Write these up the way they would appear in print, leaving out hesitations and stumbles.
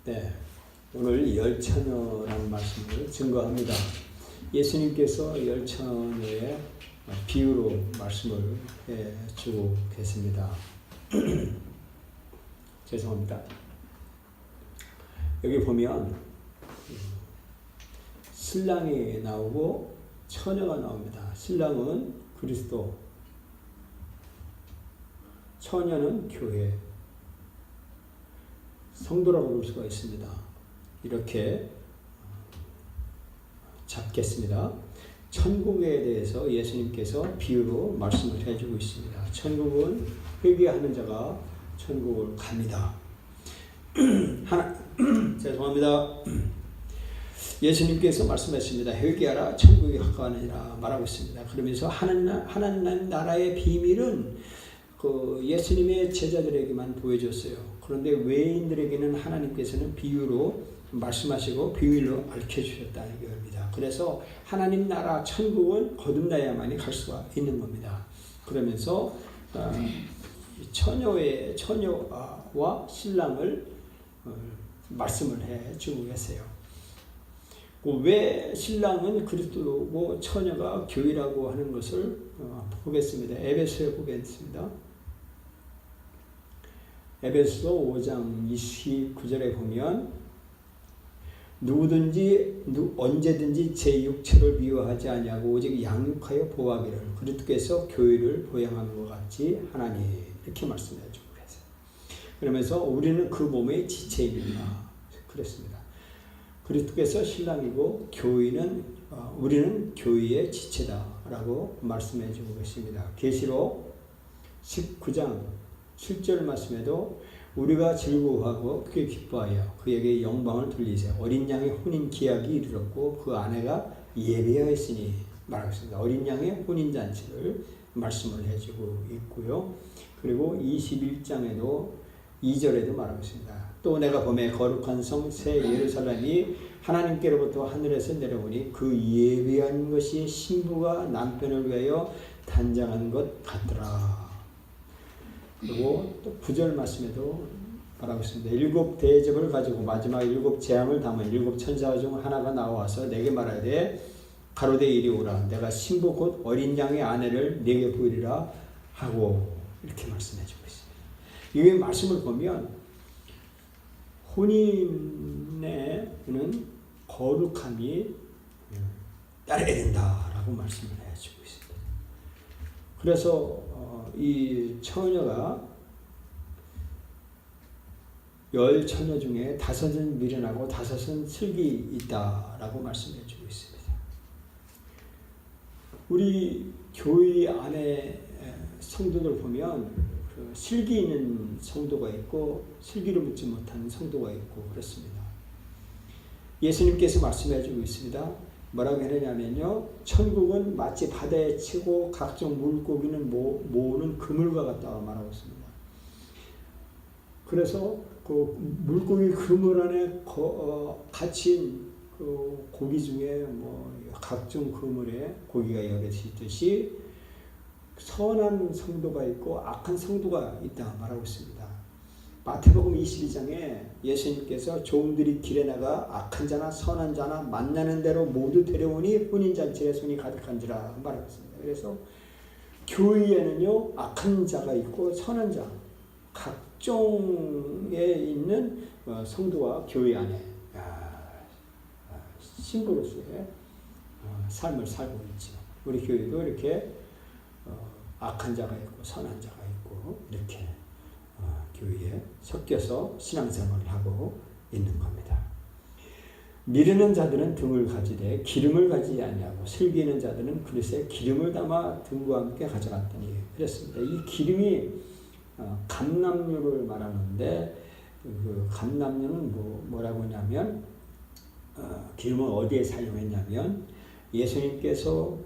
네, 오늘 열처녀라는 말씀을 증거합니다. 예수님께서 열처녀의 비유로 말씀을 해주고 계십니다. 죄송합니다. 여기 보면 신랑이 나오고 처녀가 나옵니다. 신랑은 그리스도, 처녀는 교회, 성도라고 볼 수가 있습니다. 이렇게 잡겠습니다. 천국에 대해서 예수님께서 비유로 말씀을 해주고 있습니다. 천국은 회개하는 자가 천국을 갑니다. 죄송합니다. 예수님께서 말씀하십니다. 회개하라, 천국이 가까우니라 말하고 있습니다. 그러면서 하나님 나라의 비밀은 예수님의 제자들에게만 보여줬어요. 그런데 외인들에게는 하나님께서는 비유로 말씀하시고 비유로 알려주셨다는 겁니다. 그래서 하나님 나라 천국은 거듭나야만이 갈 수가 있는 겁니다. 그러면서 처녀와 신랑을 말씀을 해주고 계세요. 왜 신랑은 그리스도고 처녀가 교회라고 하는 것을 보겠습니다. 에베소에 보겠습니다. 에베소 5장 29절에 보면 누구든지 언제든지 제 육체를 미워하지 아니하고 오직 양육하여 보호하기를 그리스도께서 교회를 보양하는 것 같이 하나니, 이렇게 말씀해 주고 계세요. 그러면서 우리는 그 몸의 지체입니다. 그랬습니다. 그리스도께서 신랑이고 우리는 교회의 지체다라고 말씀해 주고 계십니다. 계시록 19장 7절 말씀에도 우리가 즐거워하고 크게 기뻐하여 그에게 영광을 돌리세요. 어린 양의 혼인 기약이 이르렀고 그 아내가 예배하였으니 말하고 있습니다. 어린 양의 혼인 잔치를 말씀을 해주고 있고요. 그리고 21장에도 2절에도 말하고 있습니다. 또 내가 보매 거룩한 성 새 예루살렘이 하나님께로부터 하늘에서 내려오니 그 예배한 것이 신부가 남편을 위하여 단장한 것 같더라. 그리고 또 9절 말씀에도 말하고 있습니다. 7 대접을 가지고 마지막 7 재앙을 담은 7 천사 중 하나가 나와서 내게 말하되 가로되 이리 오라. 내가 신부 곧 어린 양의 아내를 내게 보이리라 하고, 이렇게 말씀해 주고 있습니다. 이 말씀을 보면 혼인에는 거룩함이 따라야 된다라고 말씀을 해주고 있습니다. 그래서 이 처녀가 10 처녀 중에 5은 미련하고 5은 슬기 있다라고 말씀해 주고 있습니다. 우리 교회 안에 성도들 보면 슬기 있는 성도가 있고 슬기를 묻지 못하는 성도가 있고 그렇습니다. 예수님께서 말씀해 주고 있습니다. 뭐라고 해냐면요, 천국은 마치 바다에 치고 각종 물고기는 모으는 그물과 같다고 말하고 있습니다. 그래서 그 물고기 그물 안에 갇힌 그 고기 중에 각종 그물에 고기가 여럿이 있듯이 선한 성도가 있고 악한 성도가 있다 말하고 있습니다. 마태복음 22장에 예수님께서 종들이 길에 나가 악한 자나 선한 자나 만나는 대로 모두 데려오니 혼인잔치에 손이 가득한지라 말하고 있습니다. 그래서 교회에는요, 악한 자가 있고 선한 자, 각종에 있는 성도가 교회 안에 신부로서의 삶을 살고 있죠. 우리 교회도 이렇게 악한 자가 있고 선한 자가 있고 이렇게 교회에 섞여서 신앙생활을 하고 있는 겁니다. 미르는 자들은 등을 가지되 기름을 가지지 아니하고 슬기 있는 자들은 그릇에 기름을 담아 등과 함께 가져갔더니 그랬습니다. 이 기름이 감람유를 말하는데 그 감람유는 뭐라고 하냐면 기름을 어디에 사용했냐면 예수님께서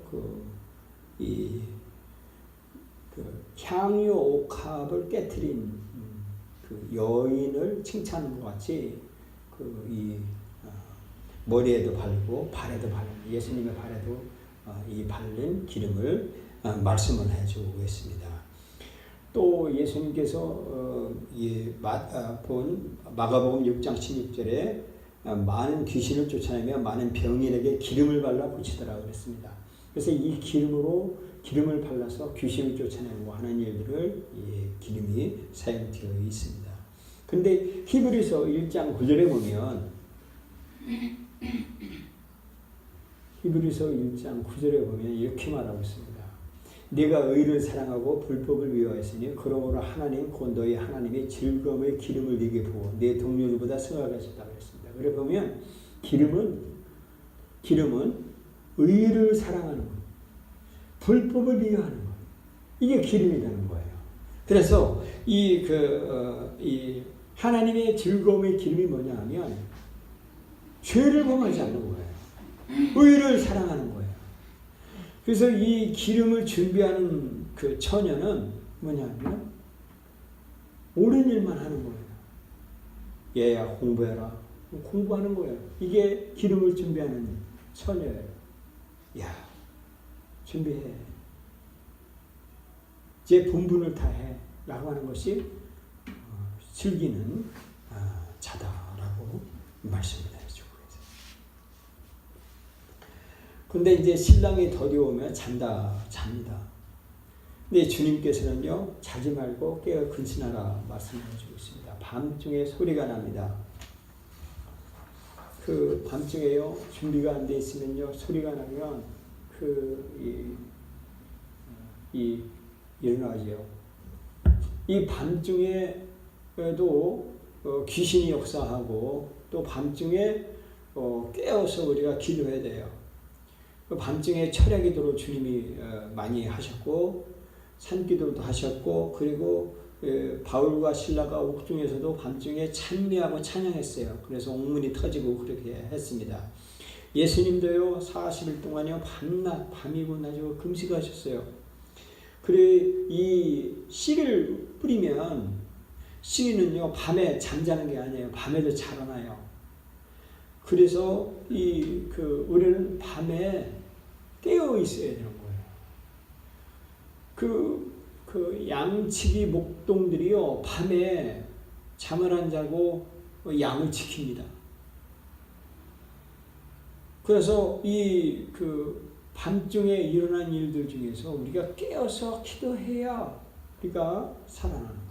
향유 옥합을 깨트린 그 여인을 칭찬한 것 같이 머리에도 바르고 발에도 바르고 예수님의 발에도 이 바른 기름을 말씀을 해주고 있습니다. 또 예수님께서 본 마가복음 6장 16절에 많은 귀신을 쫓아내며 많은 병인에게 기름을 발라 고치더라고 그랬습니다. 그래서 이 기름을 발라서 귀신을 쫓아내고 하는 일들을 기름이 사용되어 있습니다. 근데 히브리서 1장 9절에 보면 이렇게 말하고 있습니다. 네가 의를 사랑하고 불법을 미워했으니 그러므로 하나님 곧 너희 하나님의 즐거움의 기름을 네게 부어 네 동료들보다 승하게 하셨다고 했습니다. 그래 보면 기름은 의를 사랑하는 것, 불법을 미워하는 것, 이게 기름이라는 거예요. 그래서 이 하나님의 즐거움의 기름이 뭐냐 하면 죄를 범하지 않는 거예요. 의를 사랑하는 거예요. 그래서 이 기름을 준비하는 그 처녀는 뭐냐면 옳은 일만 하는 거예요. 얘야 공부해라. 공부하는 거예요. 이게 기름을 준비하는 처녀예요. 야, 준비해. 제 본분을 다해. 라고 하는 것이 즐기는 자다라고 말씀을 해주고 있어요. 근데 이제 신랑이 더디오면 잡니다. 근데 주님께서는요, 자지 말고 깨어 근신하라 말씀을 해주고 있습니다. 밤중에 소리가 납니다. 그 밤중에요, 준비가 안 돼 있으면요, 소리가 나면 일어나죠. 이 밤중에도 귀신이 역사하고 또 밤중에 깨어서 우리가 기도해야 돼요. 밤중에 철야기도로 주님이 많이 하셨고 산기도도 하셨고 그리고 바울과 실라가 옥중에서도 밤중에 찬미하고 찬양했어요. 그래서 옥문이 터지고 그렇게 했습니다. 예수님도요 40일 동안요 밤이고 낮이고 금식하셨어요. 그래 이 씨를 뿌리면 씨는요 밤에 잠자는 게 아니에요. 밤에도 자라나요. 그래서 우리는 밤에 깨어 있어야 되는 거예요. 그 양치기 목동들이요 밤에 잠을 안 자고 양을 지킵니다. 그래서 밤중에 일어난 일들 중에서 우리가 깨어서 기도해야 우리가 살아나는 거예요.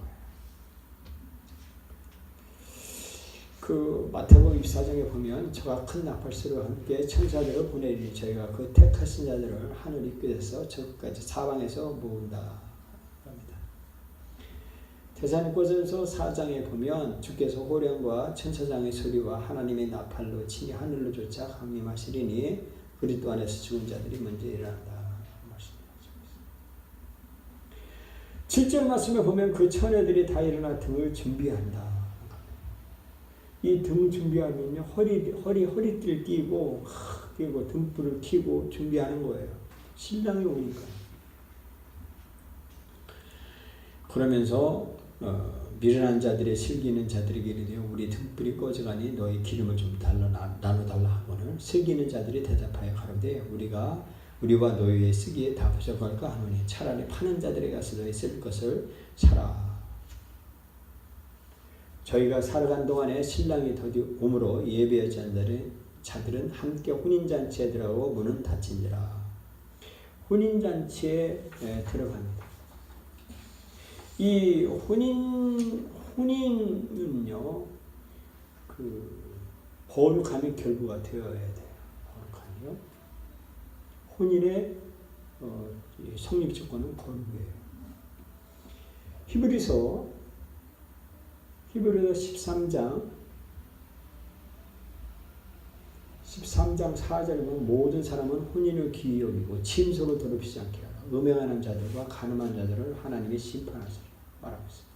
마태복음 24장에 보면 저가 큰 나팔소리와 함께 천사들을 보내리니 저희가 그 택하신 자들을 하늘 이끌어서 저까지 사방에서 모은다. 데살로니가전서 4장에 보면 주께서 호령과 천사장의 소리와 하나님의 나팔로 친히 하늘로 쫓아 강림하시리니 그리스도 안에서 죽은 자들이 먼저 일어난다. 7절 말씀에 보면 그 처녀들이 다 일어나 등을 준비한다. 이 등 준비하면요 허리띠를 끼고 그리고 등불을 켜고 준비하는 거예요. 신랑이 오니까. 그러면서 미련한 자들의 슬기는 자들에게 이르되 우리 등불이 꺼져가니 너희 기름을 좀 나눠달라 하고는 슬기는 자들이 대답하여 가로되 우리와 너희의 쓰기에 다 부족할까 하노니 차라리 파는 자들에게 가서 너희 쓸 것을 사라. 저희가 살아간 동안에 신랑이 더디 오므로 예배하지 않는 자들은 함께 혼인잔치에 들어가고 문은 닫힌지라. 혼인잔치에 들어갑니다. 이 혼인은요, 거룩함이 결부가 되어야 돼요. 거룩함이요. 혼인의 성립 조건은 거룩이에요. 히브리서 13장 4절에 보면 모든 사람은 혼인을 귀히 여기고 침소를 더럽히지 않게 하라. 음행하는 자들과 간음한 자들을 하나님이 심판하시라 말하고 있습니다.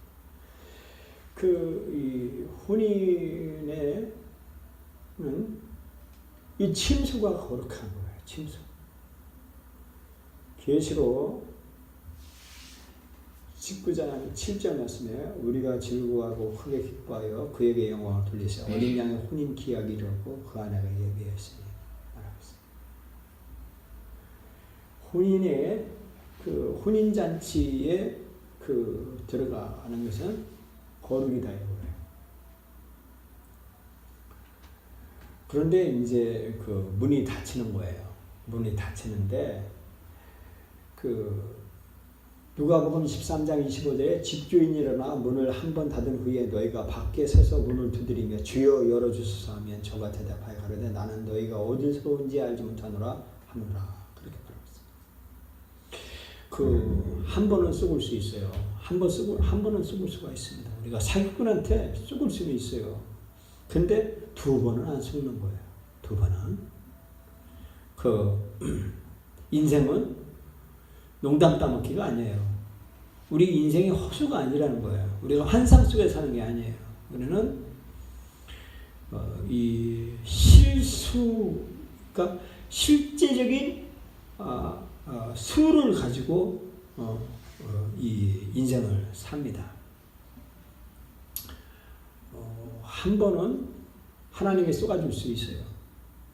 이 혼인에는 이 침소가 거룩한 거예요. 침소. 계시록 19장 7절 말씀에 우리가 즐거워하고 크게 기뻐하여 그에게 영광을 돌리세 어린 양의 혼인 기약이 이르고 그 아내가 예비하였으니 말하고 있습니다. 혼인의 혼인잔치의 들어가는 것은 거룩이다 이거예요. 그런데 이제 문이 닫히는 거예요. 문이 닫히는데 누가복음 13장 25절에 집주인이 일어나 문을 한 번 닫은 후에 너희가 밖에 서서 문을 두드리며 주여 열어주소서 하면 저가 대답하여 가로되 나는 너희가 어디서 온지 알지 못하노라 하노라. 그렇게 말했습니다. 한 번은 쏘을 수 있어요. 한 번은 쏘을 수가 있습니다. 우리가 사기꾼한테 쏘을 수는 있어요. 근데 두 번은 안 쏘는 거예요. 두 번은. 인생은 농담 따먹기가 아니에요. 우리 인생이 허수가 아니라는 거예요. 우리가 환상 속에 사는 게 아니에요. 우리는 이 그러니까 실제적인 수를 가지고 이 인생을 삽니다. 한 번은 하나님께 쏘아줄 수 있어요.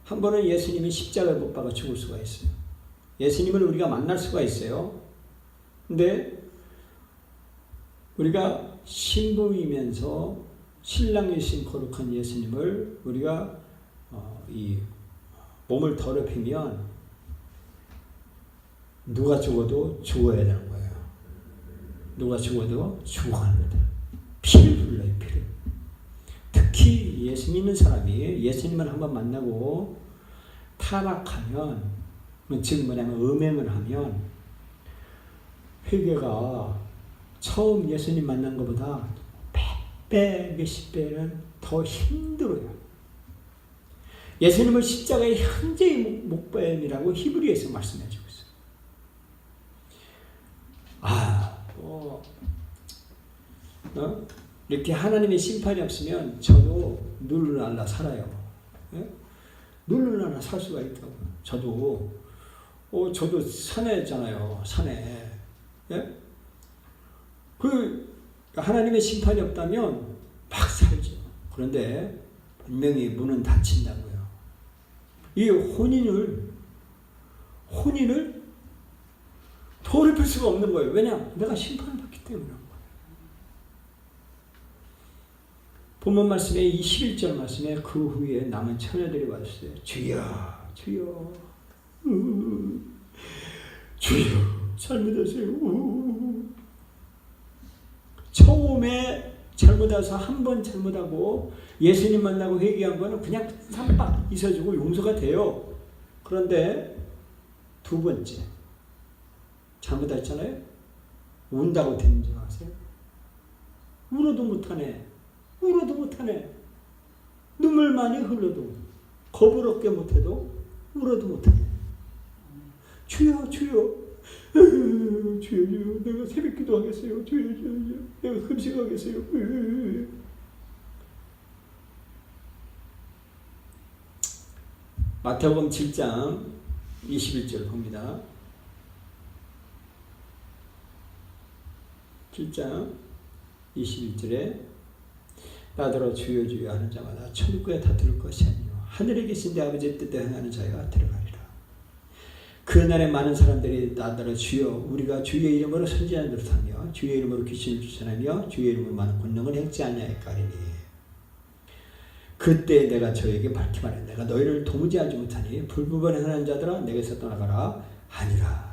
한 번은 예수님이 십자가에 못 박아 죽을 수가 있어요. 예수님을 우리가 만날 수가 있어요. 근데 우리가 신부이면서 신랑이신 거룩한 예수님을 우리가 이 몸을 더럽히면 누가 죽어도 죽어야 되는 거예요. 누가 죽어도 죽어갑니다. 피를 흘러요. 피를. 특히 예수 믿는 사람이 예수님을 한번 만나고 타락하면, 즉 뭐냐면 음행을 하면 회개가 처음 예수님 만난 것보다 100배, 몇십 배는 더 힘들어요. 예수님을 십자가의 현재의 목배임이라고 히브리에서 말씀해주고 있어요. 이렇게 하나님의 심판이 없으면 저도 누르날라 살아요. 예? 누르날라 살 수가 있다고. 저도 산에잖아요. 산에. 예? 하나님의 심판이 없다면 막 살죠. 그런데 분명히 문은 닫힌다고요. 이 혼인을 돌이킬 수가 없는 거예요. 왜냐? 내가 심판을 받기 때문에. 본문 말씀에 이 11절 말씀에 그 후에 남은 처녀들이 왔어요. 주여, 주여, 주여, 잘못하세요. 처음에 잘못해서 한 번 잘못하고 예수님 만나고 회개한 거는 그냥 삼박 있어주고 용서가 돼요. 그런데 두 번째 잘못했잖아요. 운다고 되는 줄 아세요? 울어도 못하네. 울어도 못하네. 눈물 많이 흘러도 겁을 얻게 못해도 울어도 못하네. 주여, 주여, 주여, 주여, 내가 새벽기도 하겠어요. 주여, 주여, 주여, 내가 금식하겠어요. 마태복음 7장 21절 봅니다. 7장 21절에 나더러 주여 주여 하는 자마다 천국에 다 들을 것이 아니요 하늘에 계신 내 아버지의 뜻대로 행하는 자가 들어가리라. 그날에 많은 사람들이 나더러 주여 우리가 주의 이름으로 선지자를 노릇하며 주의 이름으로 귀신을 쫓아내며 주의 이름으로 많은 권능을 행치 아니하였까리니 그때 내가 저에게 밝히 말해 내가 너희를 도무지 알지 못하니 불법을 행하는 자들아 내게서 떠나가라 하니라.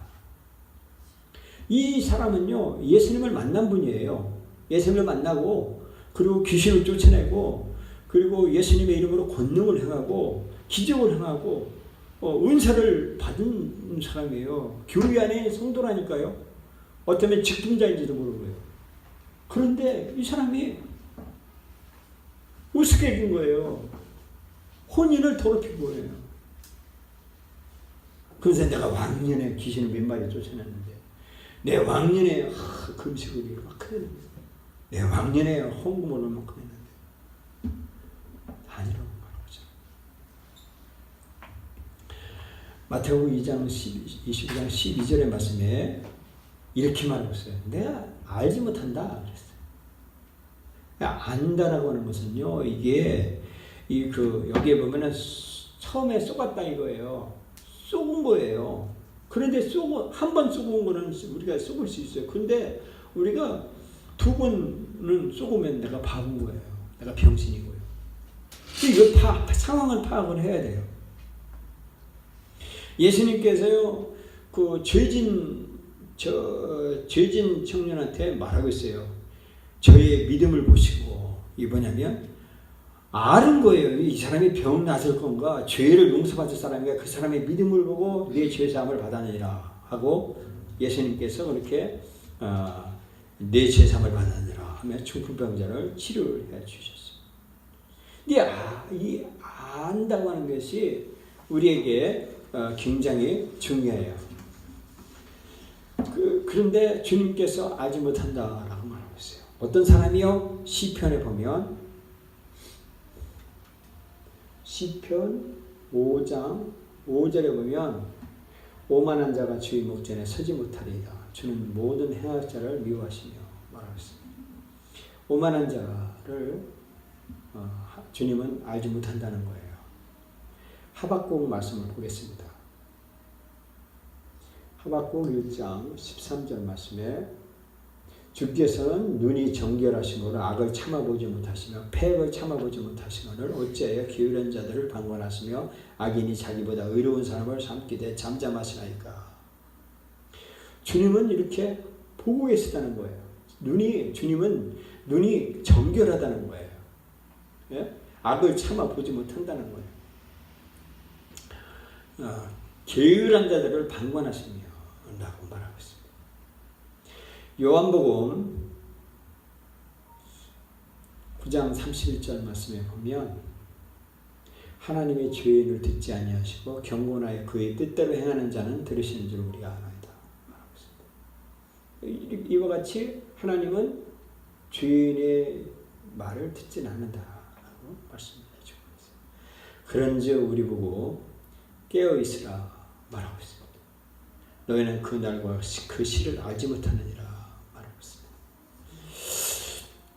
이 사람은요 예수님을 만난 분이에요. 예수님을 만나고 그리고 귀신을 쫓아내고 그리고 예수님의 이름으로 권능을 행하고 기적을 행하고 은사를 받은 사람이에요. 교회 안에 성도라니까요. 어쩌면 직분자인지도 모르고요. 그런데 이 사람이 우습게 긴 거예요. 혼인을 더럽힌 거예요. 그래서 내가 왕년에 귀신을 몇 마리 쫓아냈는데 내 왕년에 금식을 막 했는데 내 왕년에 헌금을 얼마큼 했는데 아니라고 말하죠. 마태복음 2장 22장 12절의 말씀에 이렇게 말하고 있어요. 내가 알지 못한다 그랬어요. 안다라고 하는 것은요 이게 여기에 보면은 처음에 쏘았다 이거예요. 쏘은 거예요. 그런데 한 번 쏘은 거는 우리가 쏘을 수 있어요. 근데 우리가 두 번은 쏘고면 내가 바본 거예요. 내가 병신이고요. 이거 상황을 파악을 해야 돼요. 예수님께서요, 그 죄진 청년한테 말하고 있어요. 저의 믿음을 보시고, 이 뭐냐면, 아는 거예요. 이 사람이 병 나을 건가, 죄를 용서받을 사람인가, 그 사람의 믿음을 보고 내 죄사함을 받아내라 하고 예수님께서 그렇게 내 죄사함을 받아내라 하며 중풍병자를 치료를 해 주셨어요. 이 안다고 하는 것이 우리에게 굉장히 중요해요. 그런데 주님께서 알지 못한다라고 말하고 있어요. 어떤 사람이요? 시편에 보면 시편 5장 5절에 보면 오만한 자가 주의 목전에 서지 못하리이다. 주는 모든 행할 자를 미워하시며 말하고 있습니다. 오만한 자를 주님은 알지 못한다는 거예요. 하박국 말씀을 보겠습니다. 하박국 1장 13절 말씀에 주께서는 눈이 정결하시므로 악을 참아보지 못하시며 패역을 참아보지 못하시거늘 어찌하여 게으른 자들을 방관하시며 악인이 자기보다 의로운 사람을 삼키되 잠잠하시나이까. 주님은 이렇게 보고 계시다는 거예요. 주님은 눈이 정결하다는 거예요. 예? 악을 참아보지 못한다는 거예요. 게으른 자들을 방관하시며 라고 말하고 있습니다. 요한복음 9장 31절 말씀에 보면 하나님의 죄인을 듣지 아니하시고 경건하여 그의 뜻대로 행하는 자는 들으시는 줄 우리가 아나이다 말하고 있습니다. 이와 같이 하나님은 죄인의 말을 듣지 않는다라고 말씀해 주고 있습니다. 그런즉 우리 보고 깨어 있으라 말하고 있습니다. 너희는 그 날과 그 시를 알지 못하느니라 말하고 있습니다.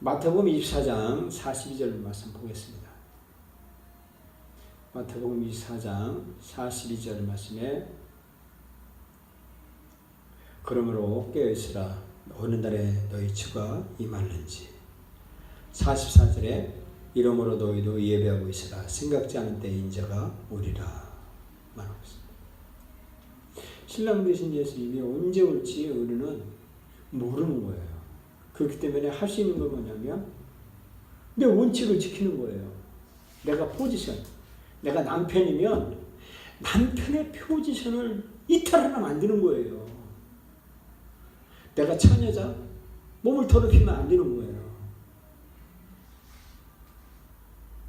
마태복음 24장 42절 말씀 보겠습니다. 마태복음 24장 42절 말씀에 그러므로 깨어있으라 어느 날에 너희 주가 임하는지 44절에 이러므로 너희도 예배하고 있으라 생각지 않은 때에 인자가 오리라 말하고 있습니다. 신랑 되신 예수님이 언제 올지 우리는 모르는 거예요. 그렇기 때문에 할 수 있는 건 뭐냐면 내 원칙을 지키는 거예요. 내가 포지션, 내가 남편이면 남편의 포지션을 이탈하면 안 되는 거예요. 내가 처녀자, 몸을 더럽히면 안 되는 거예요.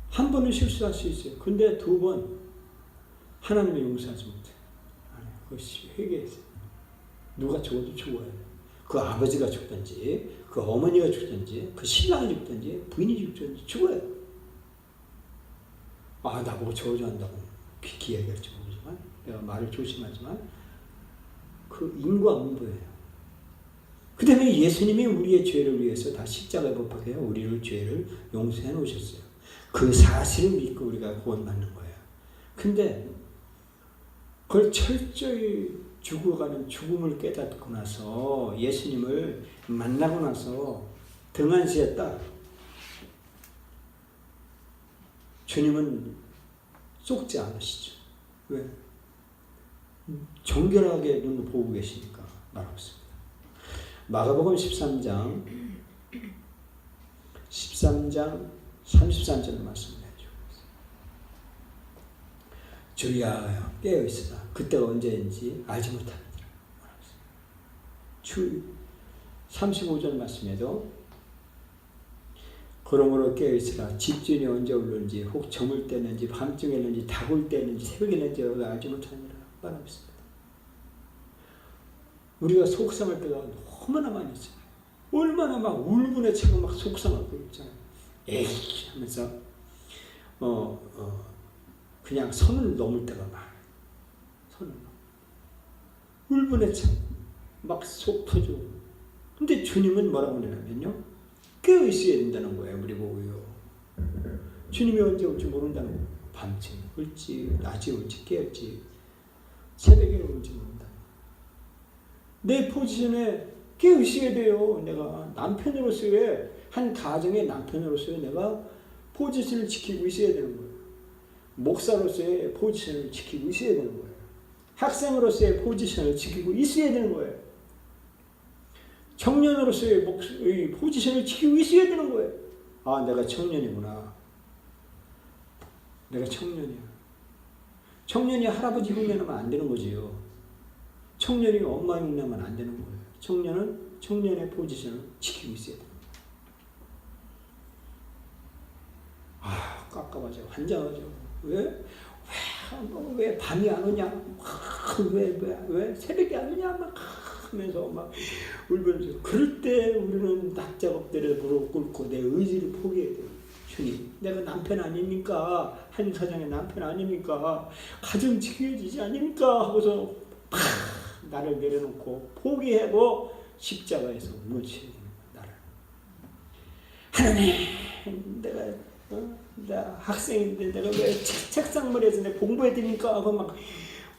한 번은 실수할 수 있어요. 근데 두 번 하나님이 용서하지 못해요. 그것이 회개했어요. 누가 죽어도 죽어야 돼요. 그 아버지가 죽든지, 그 어머니가 죽든지, 그 신랑이 죽든지, 부인이 죽든지 죽어야 돼요. 나보고 저주한다고 기회할지 모르지만, 내가 말을 조심하지만, 그 인과응보예요. 그 때문에 예수님이 우리의 죄를 위해서 다 십자가에 못 박혀 우리를 죄를 용서해 놓으셨어요. 그 사실을 믿고 우리가 구원받는 거예요. 근데 그걸 철저히 죽어가는 죽음을 깨닫고 나서 예수님을 만나고 나서 등한시했다. 주님은 속지 않으시죠. 왜? 정결하게 눈을 보고 계시니까 말하고 있습니다. 마가복음 13장 33절 말씀을 해주고 있습니다. 주야 깨어 있으라. 그때가 언제인지 알지 못합니다. 35절 말씀에도 그러므로 깨어 있으라. 집주인이 언제 오는지 혹 저물 때는지 밤중에 있는지 다굴 때는지 새벽에 있는지 알지 못하느라 말하고 있습니다. 우리가 속상할 때가 너무나 많이 있어요. 얼마나 막 울분에 차고 막 속상하고 있잖아요. 에이 하면서 그냥 선을 넘을 때가 많아요. 선을 넘어. 울분에 차고 막 속 터지고. 근데 주님은 뭐라고 하냐면요. 깨어 있어야 된다는 거예요. 우리 보고요. 주님이 언제 올지 모른다는 거예요. 밤쯤 올지 낮에 올지 깨었지 새벽에 올지 모른다. 내 포지션에 깨어있어야 돼요. 내가 남편으로서의 한 가정의 남편으로서의 내가 포지션을 지키고 있어야 되는 거예요. 목사로서의 포지션을 지키고 있어야 되는 거예요. 학생으로서의 포지션을 지키고 있어야 되는 거예요. 청년으로서의 포지션을 지키고 있어야 되는 거예요. 아, 내가 청년이구나. 내가 청년이야. 청년이 할아버지 흉내내면 안 되는 거지요. 청년이 엄마 흉내내면 안 되는 거예요. 청년은 청년의 포지션을 지키고 있어야 돼요. 아, 깝깝하죠. 환장하죠. 왜 밤이 안 오냐? 왜 새벽이 안 오냐? 막 하면서 막 울면서. 그럴 때 우리는 낮 작업들을 무릎 꿇고 내 의지를 포기해야 돼요. 주님, 내가 남편 아닙니까? 한 사장의 남편 아닙니까? 가정 지켜야지 아닙니까? 하고서 나를 내려놓고 포기하고 십자가에서 무너져야 됩니다. 나를. 하나님, 내가 학생인데 내가 왜 책상머리에서 내 공부해야 됩니까? 하고 막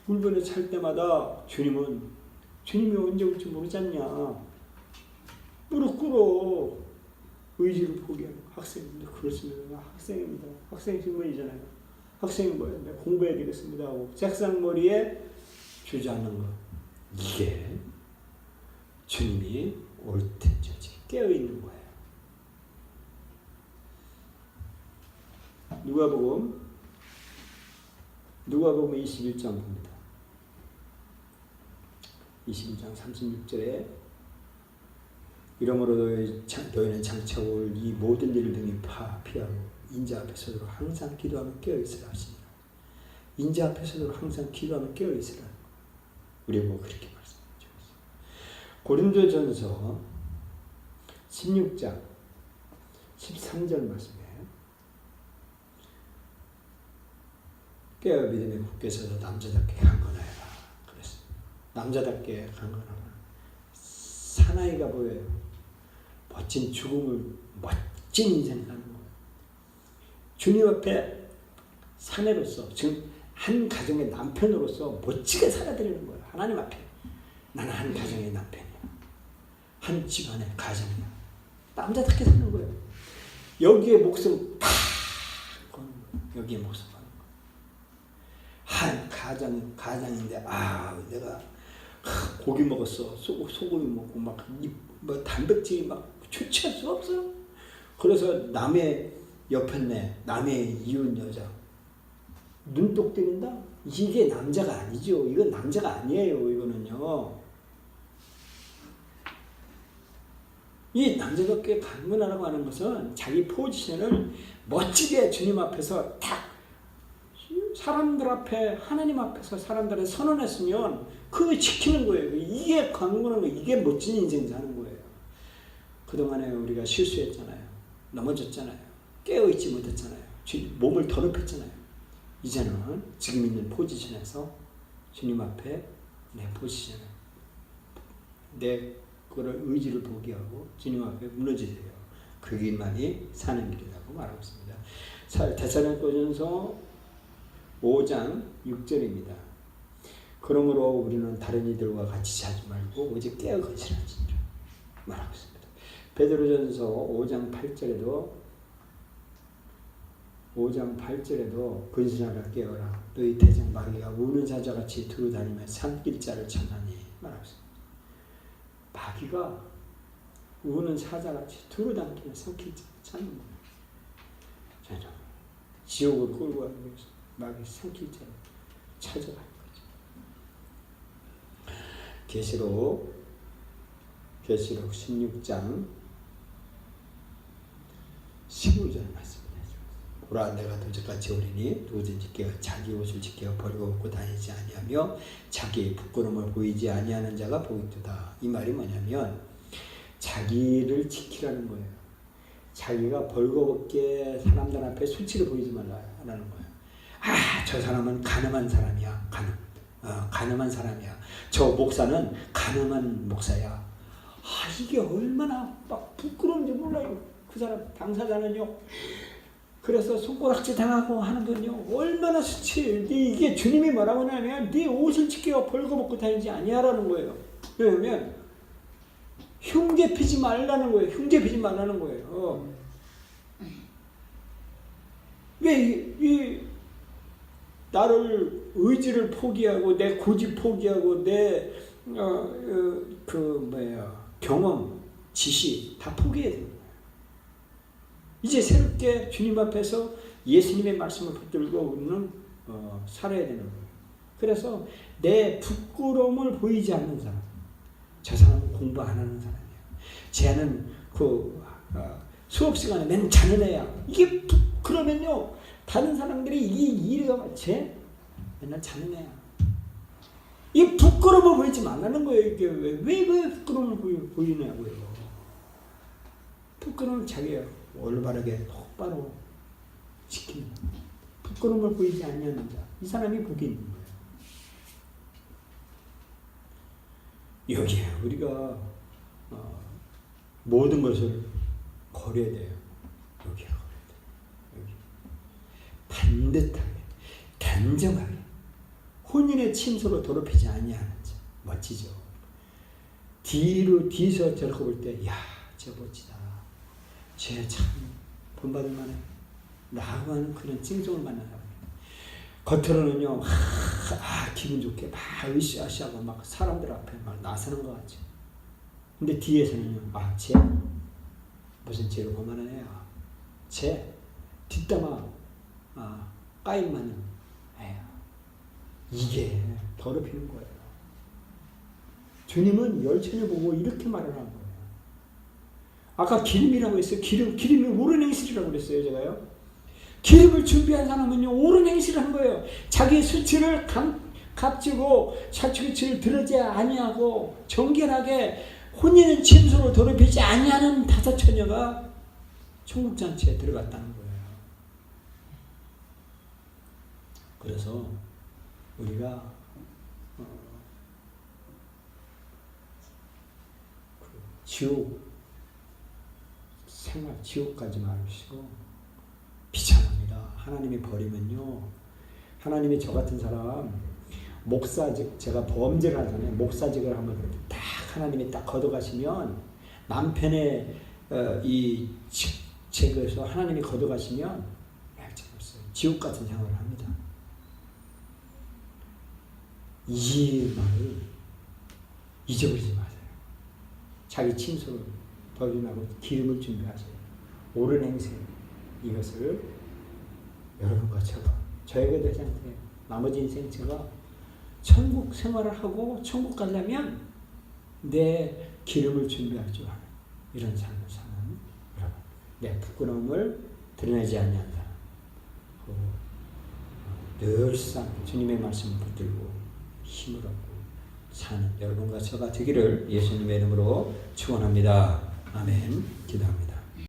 울면서 찰 때마다 주님이 언제 올지 모르지 않냐. 무릎 꿇어. 의지를 포기하고. 학생입니다. 그렇습니다. 학생입니다. 학생 신분이잖아요. 학생이 뭐예요? 내가 공부해야 되겠습니다 하고 책상머리에 주저앉는 거. 이게 주님이 올 때까지 깨어있는 거예요. 누가복음 21장 봅니다. 21장 36절에 이러므로 너희는 장차 올 이 모든 일을 등에 피하고 인자 앞에서도 항상 기도하며 깨어있으라 하시니라. 인자 앞에서도 항상 기도하며 깨어있으라. 우리 뭐 그렇게 말씀하죠. 고린도전서 16장 13절 말씀이에요. 깨어 믿음에 굳게 서서 남자답게 강건하여라. 그랬습니다. 남자답게 강건하라. 사나이가 보여요. 멋진 죽음을, 멋진 인생을 사는 거예요. 주님 앞에 사내로서, 지금 한 가정의 남편으로서 멋지게 살아드리는 거예요. 하나님 앞에. 나는 한 가정의 남편이야. 한 집안의 가정이야. 남자답게 사는 거예요. 여기에 목숨 팍 거는 거예요. 여기에 목숨 거는 거예요. 한 가장인데, 내가 고기 먹었어. 소고기 먹고 막 단백질이 막 초취할 수가 없어요. 그래서 남의 옆에 남의 이웃 여자 눈독 들인다? 이게 남자가 아니죠. 이건 남자가 아니에요. 이거는요. 이 남자답게 강건하라고 하는 것은 자기 포지션을 멋지게 주님 앞에서 딱 사람들 앞에, 하나님 앞에서 사람들을 선언했으면 그거 지키는 거예요. 이게 강건한 거, 이게 멋진 인생 사는 거예요. 그동안에 우리가 실수했잖아요. 넘어졌잖아요. 깨어있지 못했잖아요. 몸을 더럽혔잖아요. 이제는 지금 있는 포지션에서 주님 앞에 내 포지션을, 내 그걸 의지를 포기하고 주님 앞에 무너지세요. 그 길만이 사는 길이라고 말하고 있습니다. 데살로니가전서 5장 6절입니다. 그러므로 우리는 다른 이들과 같이 자지 말고 오직 깨어 건실하지니라 말하고 있습니다. 베드로전서 5장 8절에도 건실하라 깨어라. 너희 대장 마귀가 우는 사자같이 두루다니며 삼킬 자를 찾나니 말하고 있습니다. 마귀가 우는 사자같이 두루다니며 삼킬 자를 찾는 거예요. 지옥으로 끌고 가는 거죠. 마귀 삼킬 자를 찾아가는 거죠. 계시록 16장 15절 말씀입니다. 오라 내가 도적같이 오리니 누구든지 자기 옷을 지켜 버리고 벗고 다니지 아니하며 자기의 부끄러움을 보이지 아니하는 자가 복이도다. 이 말이 뭐냐면 자기를 지키라는 거예요. 자기가 벌거벗게 사람들 앞에 수치를 보이지 말라는 거예요. 저 사람은 가늠한 사람이야. 가늠한 사람이야. 저 목사는 가늠한 목사야. 이게 얼마나 막 부끄러운지 몰라요. 그 사람 당사자는요. 그래서 손가락질 당하고 하는 분요. 얼마나 수치. 이게 주님이 뭐라고 하냐면 네 옷을 지켜 벌거벗고 다니지 아니하라는 거예요. 왜냐면 흉계 피지 말라는 거예요. 흉계 피지 말라는 거예요. 왜 나를 의지를 포기하고 내 고집 포기하고 내 경험, 지식 다 포기해야 되는 거예요. 이제 새롭게 주님 앞에서 예수님의 말씀을 붙들고 우리는 살아야 되는 거예요. 그래서 내 부끄러움을 보이지 않는 사람, 저 사람은 공부 안 하는 사람이야. 쟤는 수업 시간에 맨 자는 애야. 그러면요 다른 사람들이 이래가 쟤 맨날 자는 애야. 이 부끄러움을 보이지 말라는 거예요. 이게 왜 부끄러움을 보이냐고요. 부끄러움은 자기가 올바르게 똑바로 지키는 부끄러움을 보이지 않냐는 자, 이 사람이 복이 있는 거예요. 여기에 우리가 모든 것을 거려야 돼요. 여기에 거려야 돼요. 여기. 반듯하게, 단정하게, 혼인의 침소로 더럽히지 아니하는 자. 멋지죠. 뒤에서 저렇게 볼 때, 야, 저 멋지다. 쟤 참 본받을 만해. 라고 하는 그런 찡송을 만난 사람. 겉으로는요, 기분 좋게 막 으쌰으쌰하고 막 사람들 앞에 막 나서는 것 같죠. 근데 뒤에서는요, 쟤 무슨 죄로 거만한 애야. 쟤 뒷담화 까임만은 애야. 이게 더럽히는 거예요. 주님은 열천을 보고 이렇게 말을 한 거예요. 아까 기름이라고 했어요. 기름이 옳은 행실이라고 그랬어요. 제가요. 기름을 준비한 사람은요 옳은 행실을 한 거예요. 자기의 수치를 값지고 수치를 드러지 아니하고 정결하게 혼인의 침소로 더럽히지 아니하는 다섯 처녀가 천국잔치에 들어갔다는 거예요. 그래서 우리가 지옥 생활 지옥 가지 마시고 비참합니다. 하나님이 버리면요. 하나님이 저 같은 사람 목사직, 제가 범죄를 하잖아요. 목사직을 하면 딱 하나님이 딱 걷어가시면 남편의 이 직책에서 하나님이 걷어가시면 지옥 같은 생활을 합니다. 이 말을 잊어버리지 마세요. 자기 침소를 덜림하고 기름을 준비하세요. 옳은 행세 이것을 여러분과 저에게 되지 않게 나머지 인생 제가 천국 생활을 하고 천국 가려면 내 기름을 준비할 줄 아는 이런 삶을 사는 여러분, 내 부끄러움을 드러내지 아니한 사람, 늘상 주님의 말씀을 붙들고 힘을 얻고 사는 여러분과 저가 되기를 예수님의 이름으로 축원합니다. 아멘. 기도합니다.